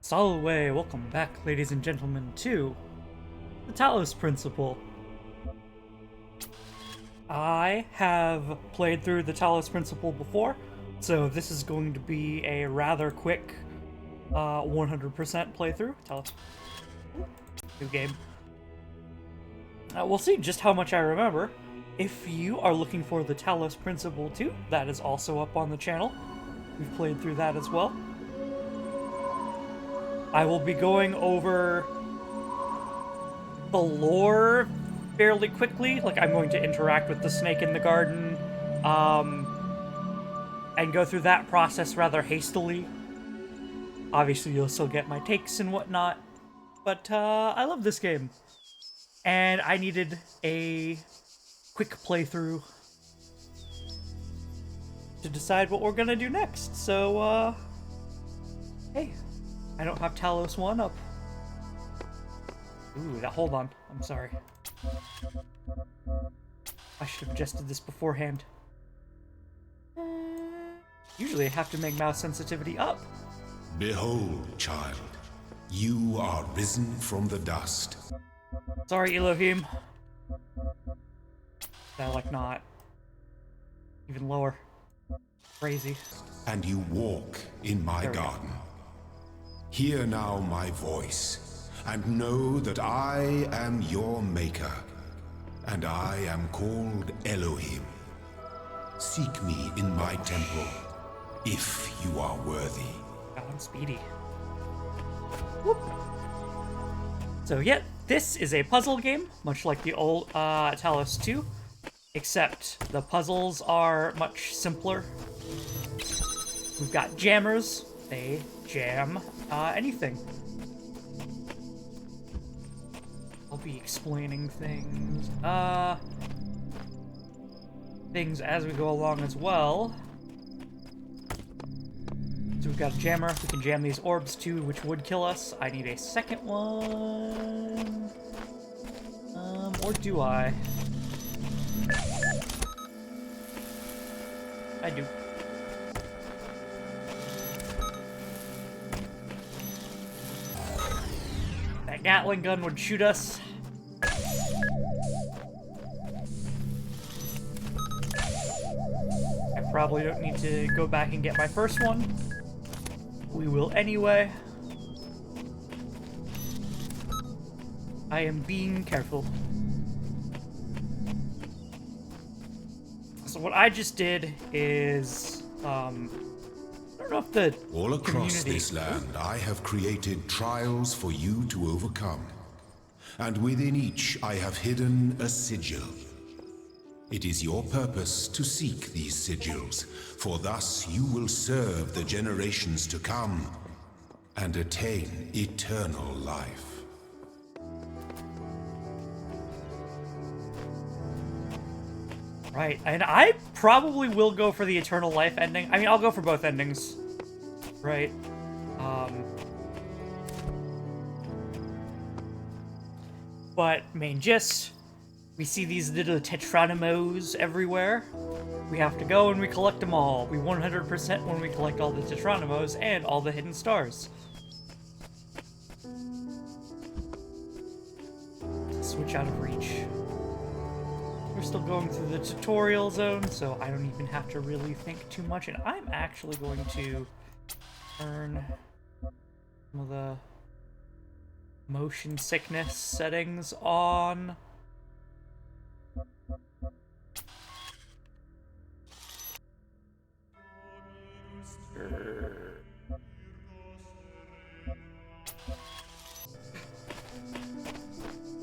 Salve, welcome back, ladies and gentlemen, to the Talos Principle. I have played through the Talos Principle before, so this is going to be a rather quick 100% playthrough. Talos. New game. We'll see just how much I remember. If you are looking for the Talos Principle 2, that is also up on the channel. We've played through that as well. I will be going over the lore fairly quickly. Like, I'm going to interact with the snake in the garden, and go through that process rather hastily. Obviously, you'll still get my takes and whatnot, but I love this game. And I needed a quick playthrough to decide what we're gonna do next. So, hey. I don't have Talos 1 up. Ooh, hold on. I'm sorry. I should have adjusted this beforehand. Usually I have to make mouse sensitivity up. Behold, child, you are risen from the dust. Sorry, Elohim. That, like, not even lower. Crazy. And you walk in my garden. Hear now my voice, and know that I am your maker, and I am called Elohim. Seek me in my temple, if you are worthy. God, I'm speedy. Whoop. So yeah, this is a puzzle game, much like the old Talos 2, except the puzzles are much simpler. We've got jammers. They jam anything. I'll be explaining things as we go along as well. So we've got a jammer. We can jam these orbs too, which would kill us. I need a second one. Or do I? I do. That Gatling gun would shoot us. I probably don't need to go back and get my first one. We will anyway. I am being careful. So what I just did is, I don't know if the all across this land, I have created trials for you to overcome. And within each, I have hidden a sigil. It is your purpose to seek these sigils, for thus you will serve the generations to come and attain eternal life. Right, and I probably will go for the eternal life ending. I mean, I'll go for both endings. Right. But, main gist, we see these little Tetranimos everywhere. We have to go and we collect them all. We 100% when we collect all the Tetranimos and all the hidden stars. Switch out of reach. We're still going through the tutorial zone, so I don't even have to really think too much. And I'm actually going to turn some of the motion sickness settings on.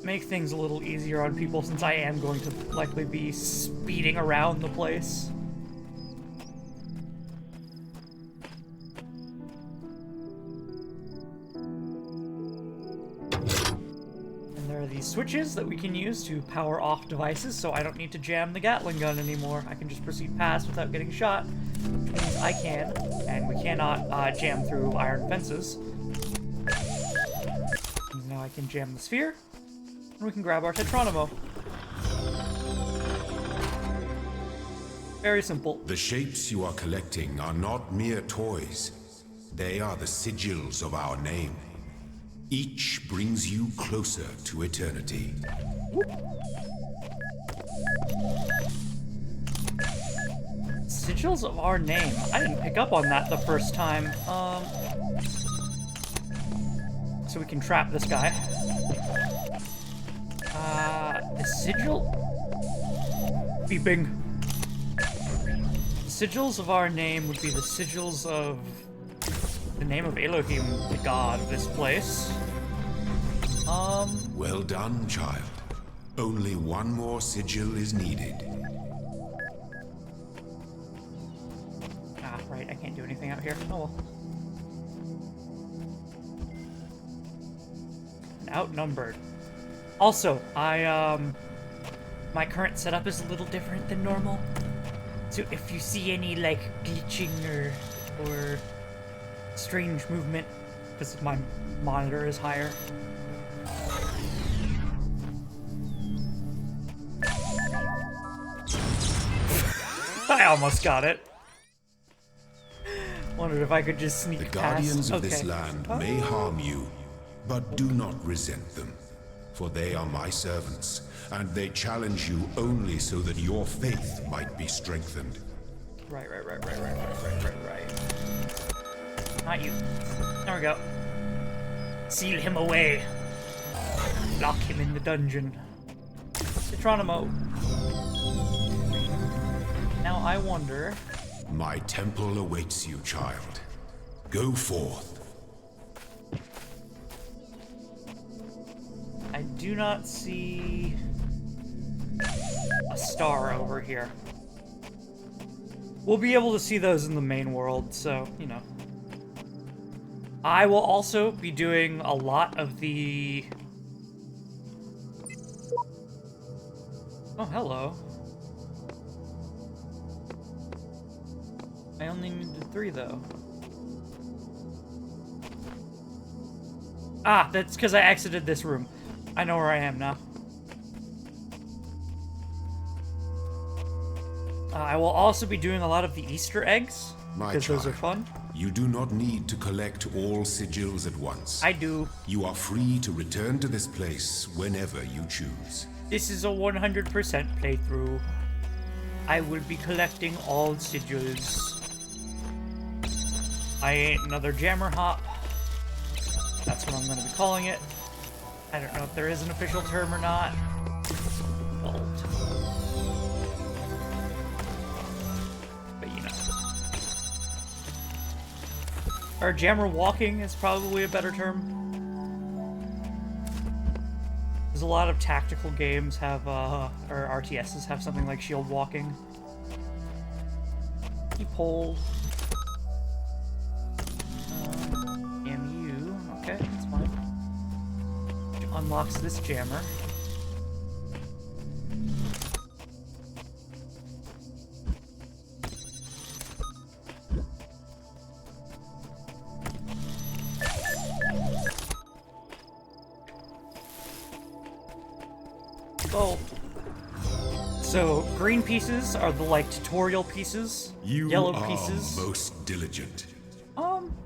Make things a little easier on people since I am going to likely be speeding around the place. And there are these switches that we can use to power off devices, so I don't need to jam the Gatling gun anymore. I can just proceed past without getting shot, which means I can, and we cannot jam through iron fences. And now I can jam the sphere. And we can grab our Tetranimo. Very simple. The shapes you are collecting are not mere toys. They are the sigils of our name. Each brings you closer to eternity. Sigils of our name. I didn't pick up on that the first time. So we can trap this guy. The sigil? Beeping. The sigils of our name would be the sigils of the name of Elohim, the god of this place. Well done, child. Only one more sigil is needed. Ah, right, I can't do anything out here. Oh well. And outnumbered. Also, my current setup is a little different than normal. So if you see any, like, glitching or strange movement, because my monitor is higher. I almost got it. Wondered if I could just sneak The past. guardians of this land may harm you, but do not resent them. For they are my servants, and they challenge you only so that your faith might be strengthened. Right. Not you. There we go. Seal him away. Lock him in the dungeon. Deuteronomo. Now I wonder... My temple awaits you, child. Go forth. I do not see a star over here. We'll be able to see those in the main world, so, you know. I will also be doing a lot of the... Oh, hello. I only needed 3, though. Ah, that's because I exited this room. I know where I am now. I will also be doing a lot of the Easter eggs, because those are fun. You do not need to collect all sigils at once. I do. You are free to return to this place whenever you choose. This is a 100% playthrough. I will be collecting all sigils. I ain't another jammer hop. That's what I'm going to be calling it. I don't know if there is an official term or not. Bolt. But you know. Or jammer walking is probably a better term. There's a lot of tactical games have, or RTSs have something like shield walking. Keep hold. MU. Okay, that's fine. Which unlocks this jammer. Oh. So, green pieces are the, like, tutorial pieces. You Yellow are pieces. most diligent.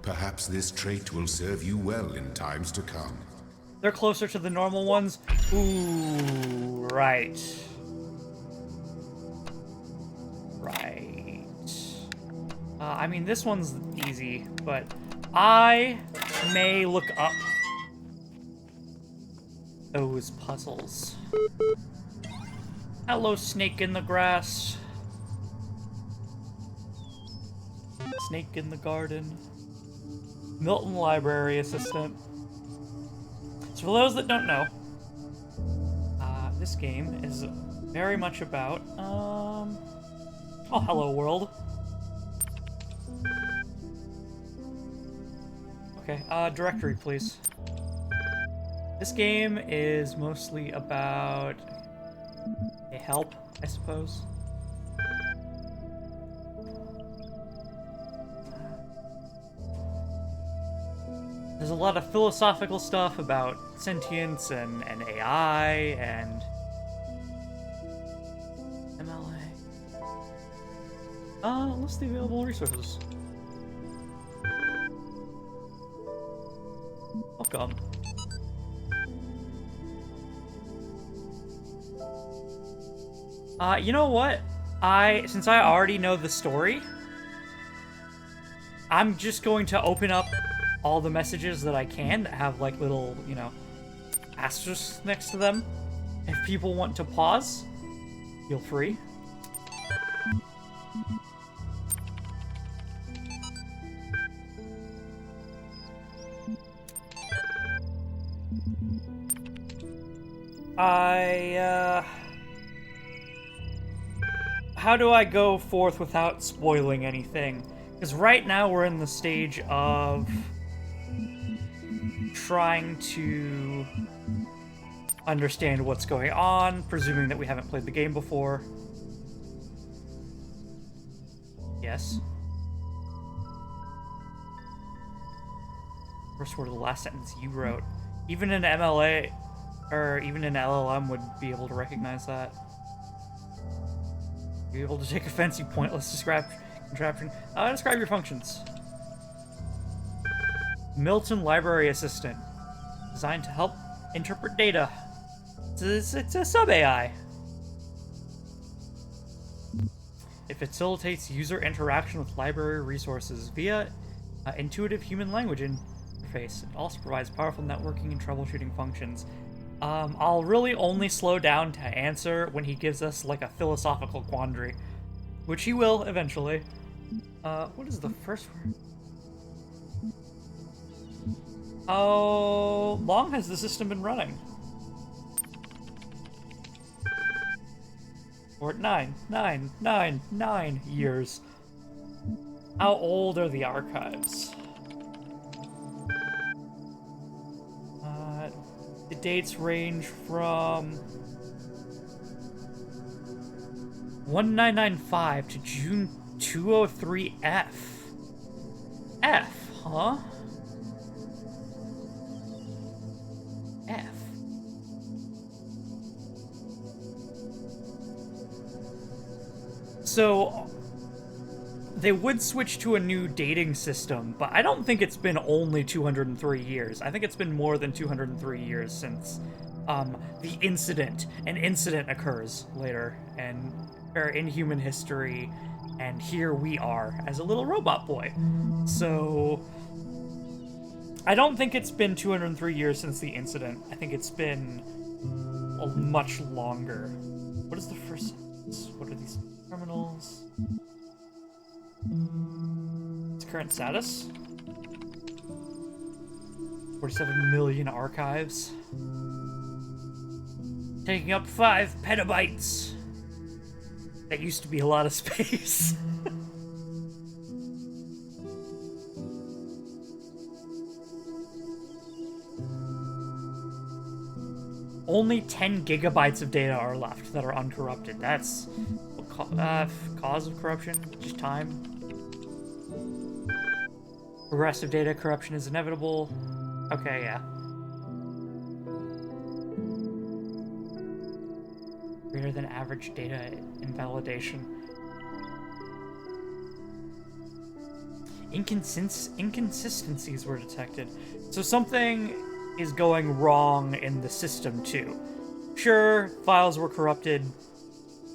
Perhaps this trait will serve you well in times to come. They're closer to the normal ones. Ooh, right. Right. I mean, this one's easy, but I may look up those puzzles. Hello, snake in the grass. Snake in the garden. Milton Library Assistant. So for those that don't know, this game is very much about, oh, hello world. Okay, directory, please. This game is mostly about help, I suppose. There's a lot of philosophical stuff about sentience and AI and MLA. List the available resources. Welcome. You know what? Since I already know the story, I'm just going to open up all the messages that I can that have, like, little, you know, asterisks next to them. If people want to pause, feel free. How do I go forth without spoiling anything? Because right now we're in the stage of trying to understand what's going on, presuming that we haven't played the game before. Yes. First word of the last sentence you wrote. Even an MLA, or even an LLM would be able to recognize that. Be able to take a fancy pointless contraption. Describe your functions. Milton Library Assistant. Designed to help interpret data. It's a sub-AI. It facilitates user interaction with library resources via intuitive human language interface. It also provides powerful networking and troubleshooting functions. I'll really only slow down to answer when he gives us, like, a philosophical quandary. Which he will, eventually. What is the first word? How long has the system been running? Or 9 years. How old are the archives? The dates range from 1995 to June 203 F. F, huh? F. So they would switch to a new dating system, but I don't think it's been only 203 years. I think it's been more than 203 years since the incident. An incident occurs later in human history, and here we are as a little robot boy. So I don't think it's been 203 years since the incident. I think it's been much longer. What is the first sentence? What are these terminals? Its current status? 47 million archives. Taking up 5 petabytes. That used to be a lot of space. Only 10 gigabytes of data are left that are uncorrupted. That's cause of corruption, just time. Progressive data corruption is inevitable. Okay, yeah. Greater than average data invalidation. Inconsistencies were detected. So something is going wrong in the system too. Sure, files were corrupted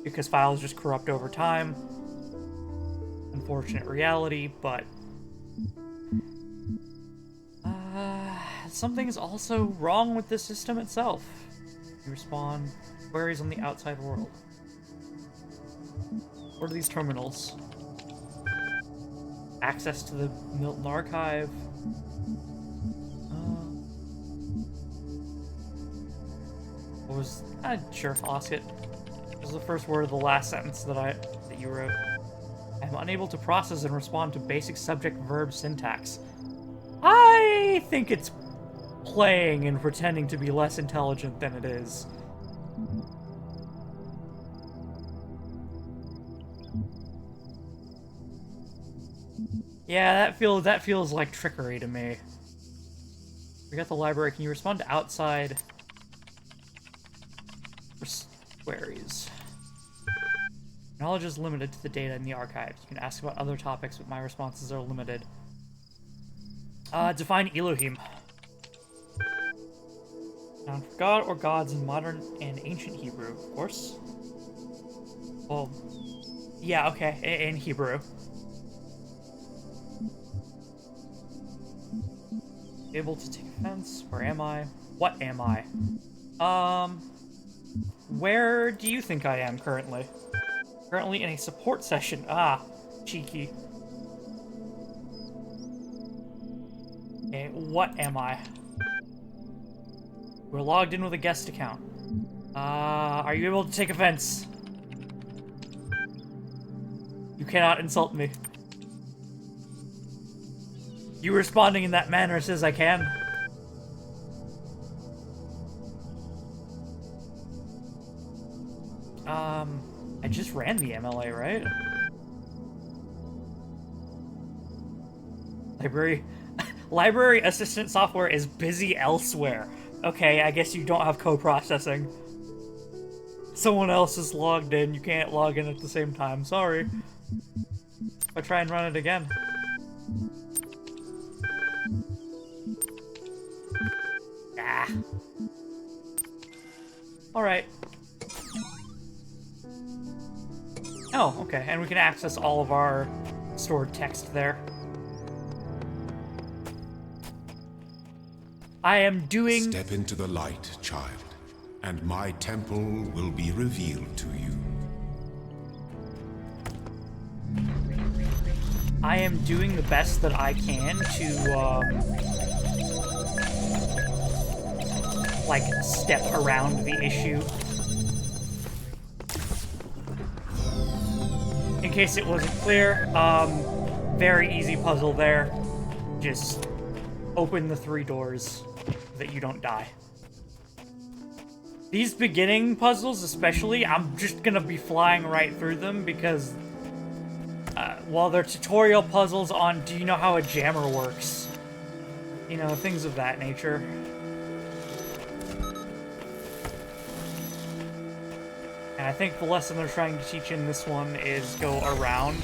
because files just corrupt over time. Unfortunate reality, but something's also wrong with the system itself. You respond queries on the outside world. What are these terminals? Access to the Milton archive. What was... sure, I'll ask it. What was the first word of the last sentence that you wrote? I'm unable to process and respond to basic subject-verb syntax. I think it's playing and pretending to be less intelligent than it is. Yeah, that feels like trickery to me. We got the library. Can you respond to outside queries? Knowledge is limited to the data in the archives. You can ask about other topics, but my responses are limited. Define Elohim. Noun for god or gods in modern and ancient Hebrew, of course. Well, yeah, okay, in Hebrew. Able to take offense. Where am I? What am I? Where do you think I am currently? Currently in a support session. Ah, cheeky. Okay, what am I? We're logged in with a guest account. Are you able to take offense? You cannot insult me. You responding in that manner says I can. I just ran the MLA, right? Library assistant software is busy elsewhere. Okay, I guess you don't have co-processing. Someone else is logged in, you can't log in at the same time, sorry. I'll try and run it again. Ah. Alright. Oh, okay, and we can access all of our stored text there. I am doing... Step into the light, child, and my temple will be revealed to you. I am doing the best that I can to, like, step around the issue. In case it wasn't clear, very easy puzzle there. Just open the 3 doors so that you don't die. These beginning puzzles especially, I'm just gonna be flying right through them because while they're tutorial puzzles on do you know how a jammer works? You know, things of that nature. And I think the lesson they're trying to teach in this one is go around.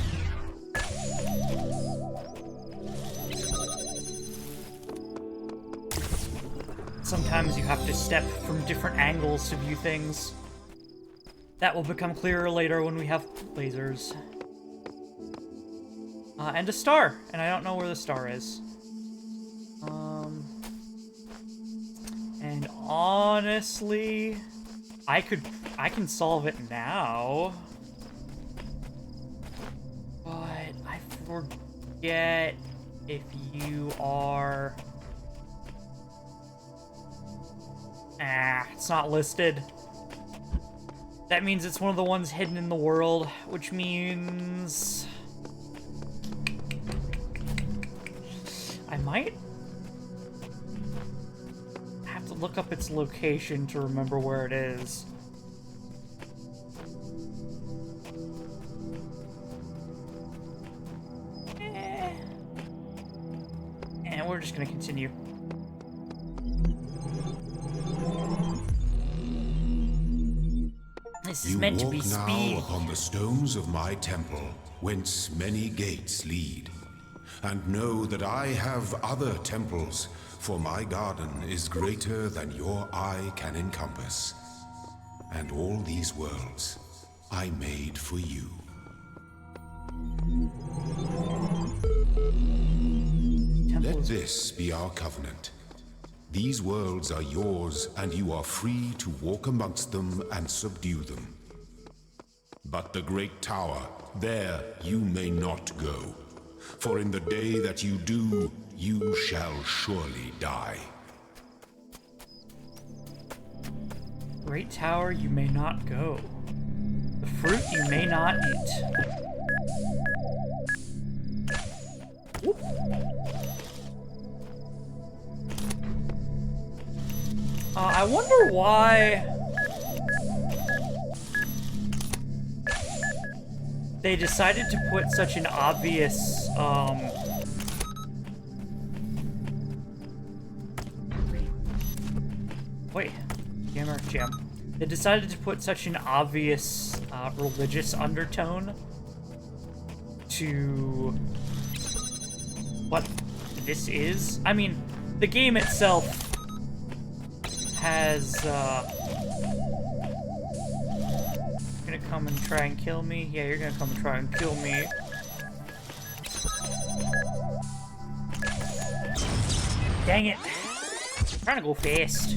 Sometimes you have to step from different angles to view things. That will become clearer later when we have lasers. And a star, and I don't know where the star is. And honestly, I can solve it now. But I forget if you are... it's not listed. That means it's one of the ones hidden in the world, which means... I might have to look up its location to remember where it is. And we're just gonna continue. This is meant to be speed. You walk now upon the stones of my temple, whence many gates lead. And know that I have other temples, for my garden is greater than your eye can encompass. And all these worlds I made for you. Let this be our covenant. These worlds are yours, and you are free to walk amongst them and subdue them. But the great tower, there you may not go. For in the day that you do, you shall surely die. Great tower, you may not go. The fruit you may not eat. Whoop. I wonder why they decided to put such an obvious, wait, jammer, jam. They decided to put such an obvious, religious undertone to what this is. I mean, the game itself has, gonna come and try and kill me? Yeah, you're gonna come and try and kill me. Dang it! I'm trying to go fast.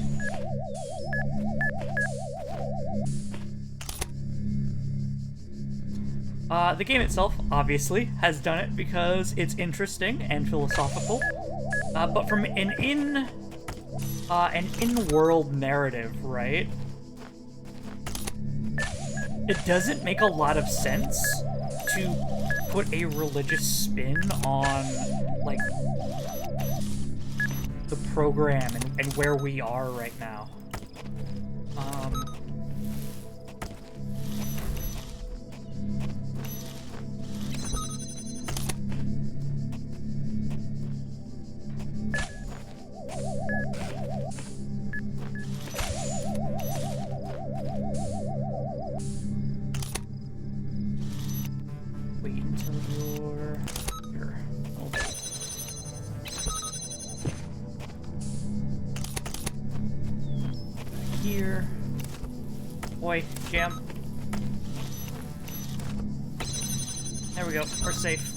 The game itself, obviously, has done it because it's interesting and philosophical. But from an in-world narrative, right? It doesn't make a lot of sense to put a religious spin on, like, the program and where we are right now. Wait until you're here. Okay. Here. Boy, jam. There we go. We're safe.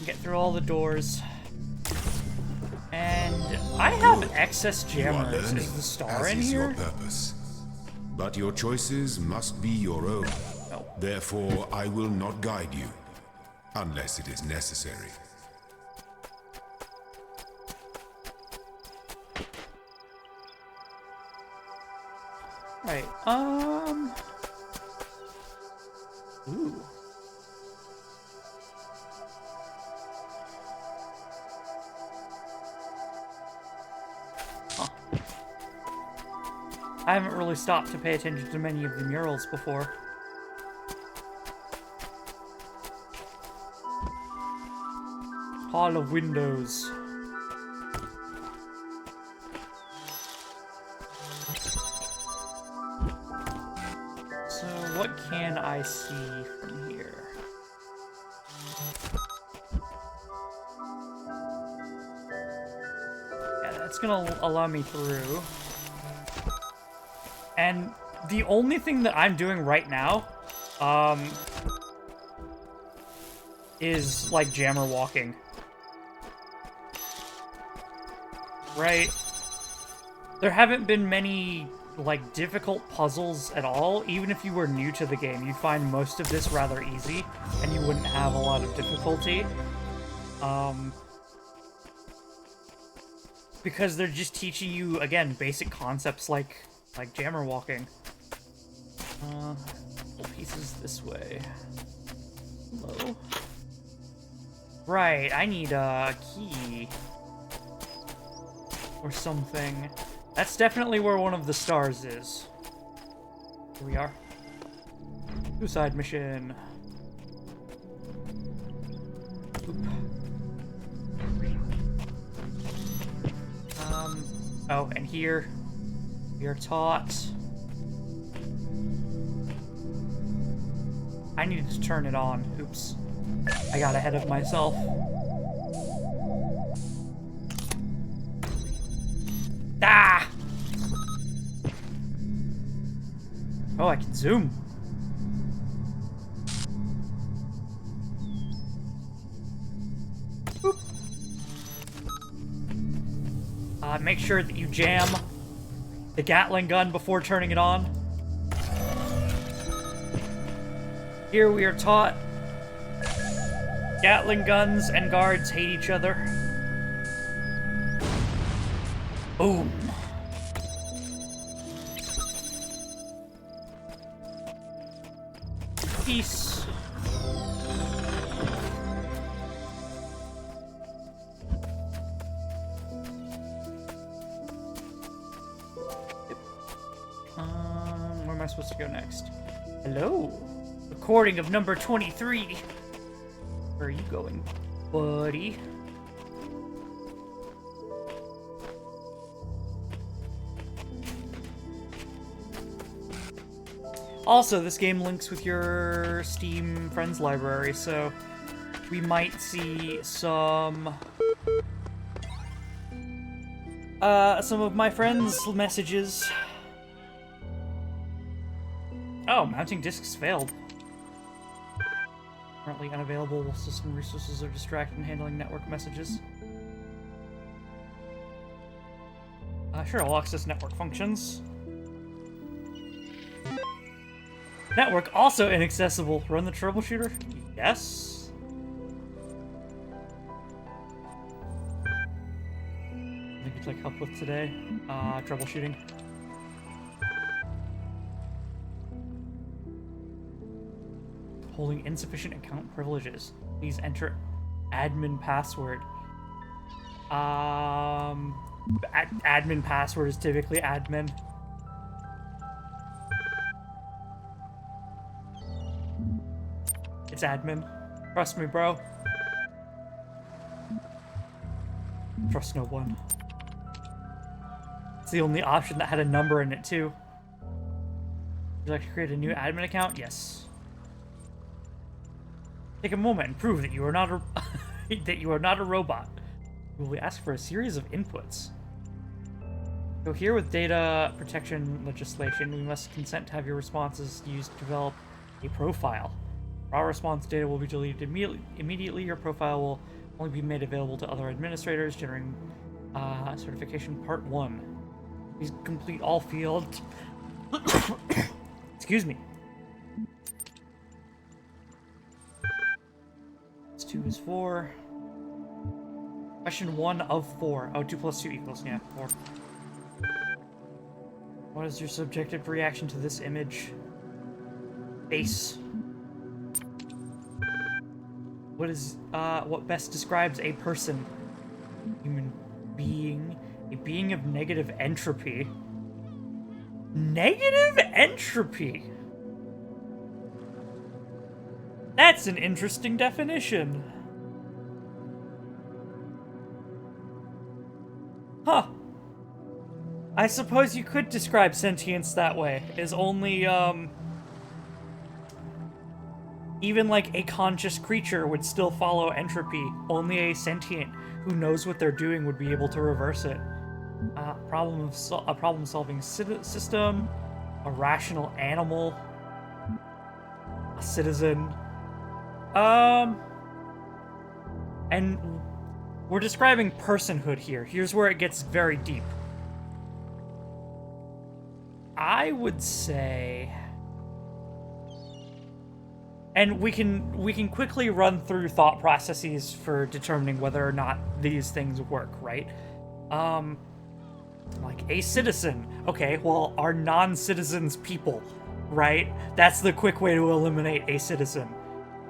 Get through all the doors. And I have excess jammers. Is the star in here? Your purpose. But your choices must be your own. No. Therefore, I will not guide you, unless it is necessary. Right, Ooh. Huh. I haven't really stopped to pay attention to many of the murals before. Hall of Windows. So what can I see from here? Yeah, that's gonna allow me through. And the only thing that I'm doing right now, is like jammer walking. Right? There haven't been many, like, difficult puzzles at all. Even if you were new to the game, you'd find most of this rather easy, and you wouldn't have a lot of difficulty. Because they're just teaching you, again, basic concepts like jammer walking. Pull pieces this way. Hello? Right, I need a key. Or something. That's definitely where one of the stars is. Here we are. Suicide mission. Oop. Oh, and here we are taught. I needed to turn it on. Oops. I got ahead of myself. Ah! Oh, I can zoom. Boop. Make sure that you jam the Gatling gun before turning it on. Here we are taught Gatling guns and guards hate each other. Boom. Peace. Where am I supposed to go next? Hello. Recording of number 23. Where are you going, buddy? Also, this game links with your Steam Friends library, so we might see some some of my friends' messages. Oh, mounting disks failed. Currently unavailable while system resources are distracted in handling network messages. Sure, I'll access network functions. Network also inaccessible. Run the troubleshooter? Yes. I think you'd like help with today. Troubleshooting. Holding insufficient account privileges. Please enter admin password. Admin password is typically admin. It's admin. Trust me, bro. Trust no one. It's the only option that had a number in it, too. Would you like to create a new admin account? Yes. Take a moment and prove that you are not a that you are not a robot. We will ask for a series of inputs. So here with data protection legislation, we must consent to have your responses used to develop a profile. Raw response data will be deleted immediately. Your profile will only be made available to other administrators during certification part 1. Please complete all fields. Excuse me. 2 is 4. Question 1 of 4. Oh, 2 plus 2 equals, yeah, 4. What is your subjective reaction to this image? Face. What best describes a person? Human being. A being of negative entropy. Negative entropy? That's an interesting definition. Huh. I suppose you could describe sentience that way, as only, even like a conscious creature would still follow entropy. Only a sentient who knows what they're doing would be able to reverse it. A problem-solving system, a rational animal, a citizen. And we're describing personhood here. Here's where it gets very deep. I would say, and we can quickly run through thought processes for determining whether or not these things work, right? Like a citizen. Okay, well, are non-citizens people, right? That's the quick way to eliminate a citizen.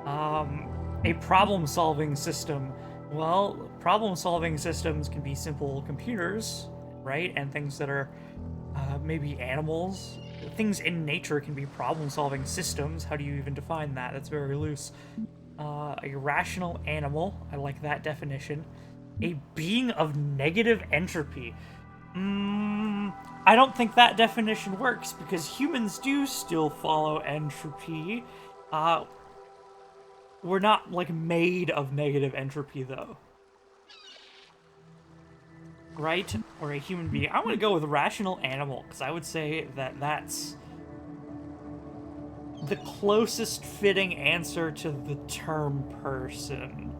A problem-solving system. Well, problem-solving systems can be simple computers, right? And things that are maybe animals. Things in nature can be problem-solving systems. How do you even define that? That's very loose. A rational animal. I like that definition. A being of negative entropy. I don't think that definition works because humans do still follow entropy. We're not, like, made of negative entropy, though. Right? Or a human being. I'm gonna go with rational animal, because I would say that that's the closest fitting answer to the term person.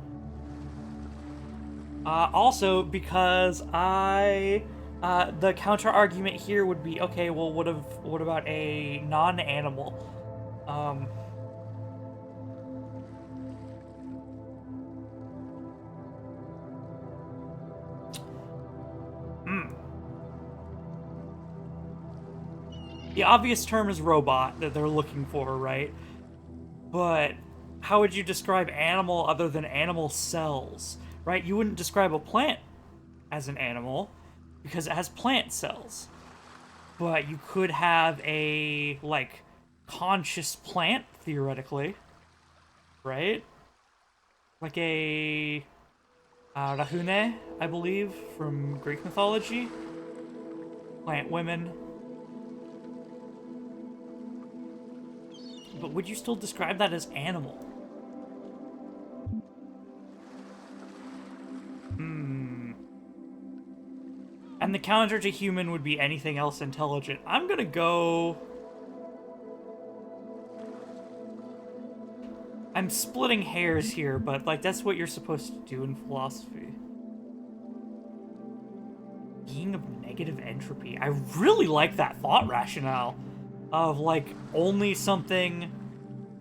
Also, because the counter-argument here would be, okay, well, what about a non-animal? The obvious term is robot that they're looking for, right? But how would you describe animal other than animal cells, right? You wouldn't describe a plant as an animal because it has plant cells. But you could have a, like, conscious plant, theoretically, right? Like a Rahune, I believe, from Greek mythology. Plant women. But would you still describe that as animal? And And the counter to human would be anything else intelligent. I'm gonna go... I'm splitting hairs here, but, like, that's what you're supposed to do in philosophy. Being of negative entropy. I really like that thought rationale of, like, only something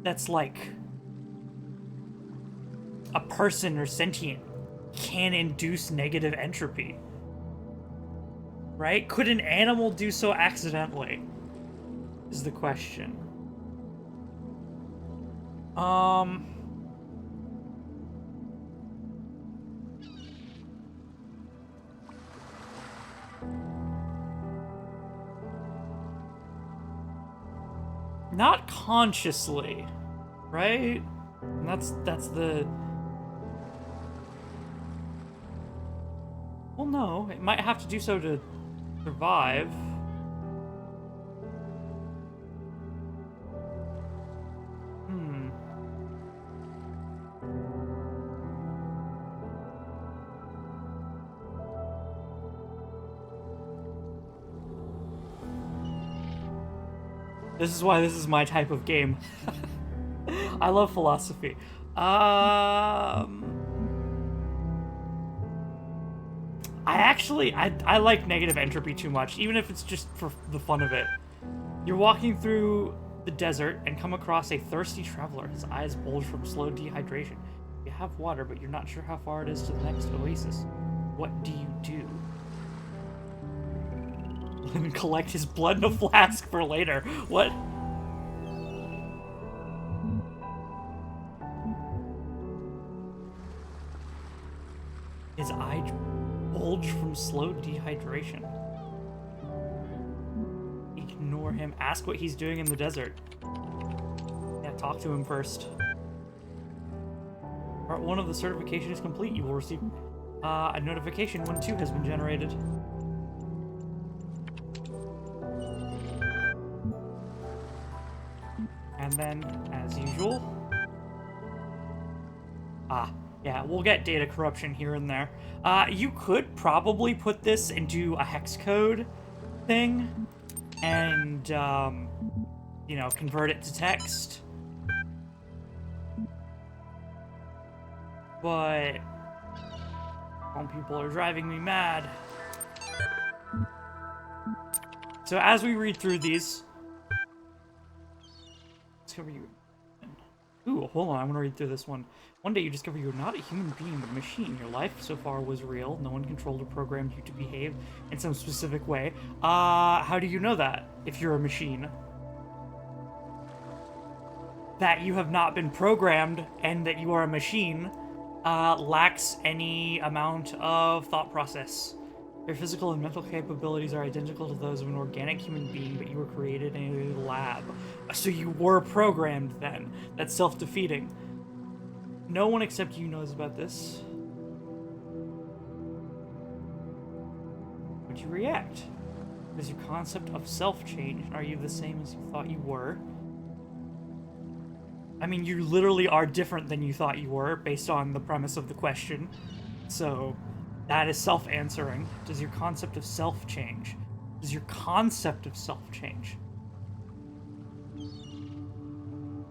that's, like, a person or sentient can induce negative entropy. Right? Could an animal do so accidentally? Is the question. Not consciously, right? And that's the... Well, no, it might have to do so to survive. This is why this is my type of game. I love philosophy. I like negative entropy too much, even if it's just for the fun of it. You're walking through the desert and come across a thirsty traveler. His eyes bulge from slow dehydration. You have water, but you're not sure how far it is to the next oasis. What do you do? And collect his blood in a flask for later. What? His eye bulge from slow dehydration. Ignore him. Ask what he's doing in the desert. Yeah, talk to him first. Part 1 of the certification is complete. You will receive a notification when 2 has been generated. And then, as usual... yeah, we'll get data corruption here and there. You could probably put this into a hex code thing and, you know, convert it to text. But... some people are driving me mad. So as we read through these... discover you... Ooh, hold on, I want to read through this one. One day you discover you're not a human being, but a machine. Your life so far was real. No one controlled or programmed you to behave in some specific way. How do you know that, if you're a machine? That you have not been programmed and that you are a machine lacks any amount of thought process. Your physical and mental capabilities are identical to those of an organic human being, but you were created in a lab. So you were programmed then. That's self-defeating. No one except you knows about this. Would you react? Does your concept of self change? Are you the same as you thought you were? I mean, you literally are different than you thought you were, based on the premise of the question. So... that is self-answering. Does your concept of self change? Does your concept of self change?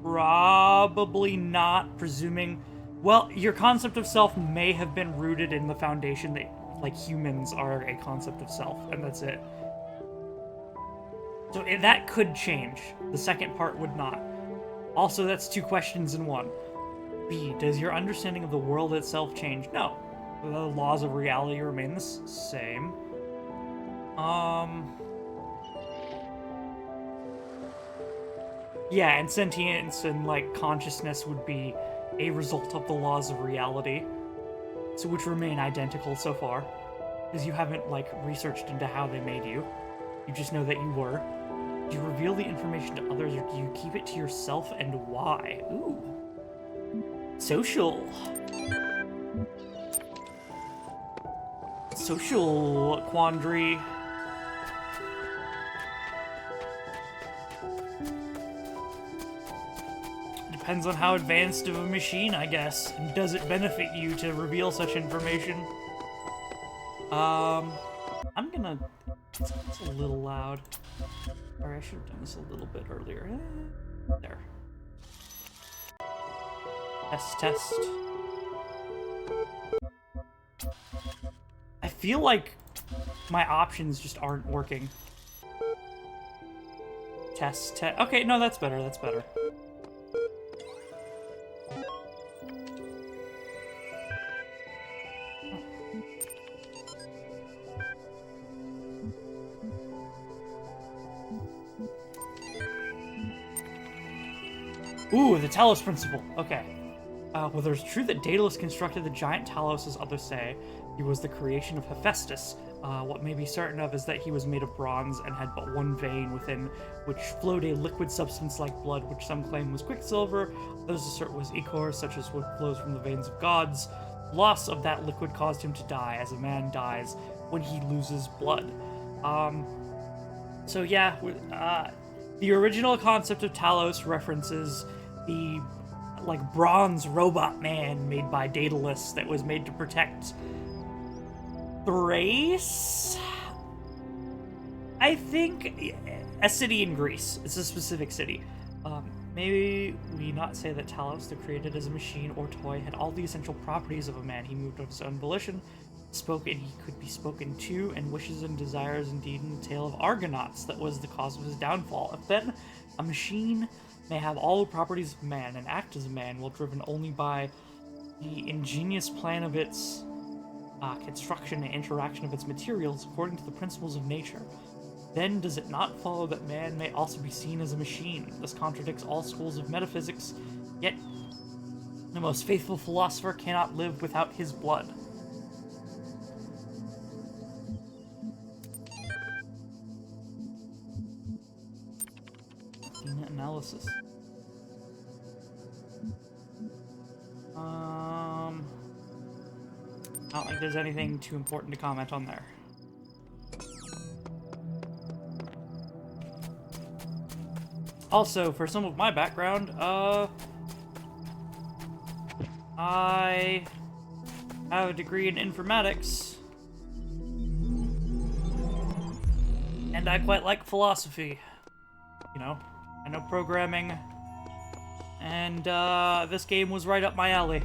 Probably not, presuming... well, your concept of self may have been rooted in the foundation that, like, humans are a concept of self, and that's it. So that could change. The second part would not. Also, that's 2 questions in one. B, does your understanding of the world itself change? No. The laws of reality remain the same. Yeah, and sentience and, like, consciousness would be a result of the laws of reality. So, which remain identical so far. Because you haven't, like, researched into how they made you. You just know that you were. Do you reveal the information to others, or do you keep it to yourself, and why? Ooh. Social. Social quandary. Depends on how advanced of a machine, I guess. And does it benefit you to reveal such information? I'm I'm gonna... It's a little loud. Or I should have done this a little bit earlier. There. Test. I feel like my options just aren't working. Test. Okay, no, that's better. That's better. Ooh, the Talos Principle. Okay. Whether it's true that Daedalus constructed the giant Talos, as others say, he was the creation of Hephaestus. What may be certain of is that he was made of bronze and had but one vein within which flowed a liquid substance like blood, which some claim was quicksilver, others assert was ichor, such as what flows from the veins of gods. Loss of that liquid caused him to die, as a man dies when he loses blood. So yeah, the original concept of Talos references the bronze robot man made by Daedalus that was made to protect Thrace? I think a city in Greece. It's a specific city. Maybe we not say that Talos, though created as a machine or toy, had all the essential properties of a man. He moved of his own volition, spoke and he could be spoken to, and wishes and desires indeed in the tale of Argonauts that was the cause of his downfall. If then a machine may have all the properties of man and act as a man, while driven only by the ingenious plan of its construction and interaction of its materials according to the principles of nature, then does it not follow that man may also be seen as a machine? This contradicts all schools of metaphysics, yet the most faithful philosopher cannot live without his blood. Analysis. I don't think there's anything too important to comment on there. Also, for some of my background, I have a degree in informatics, and I quite like philosophy. You know, I know programming, and this game was right up my alley.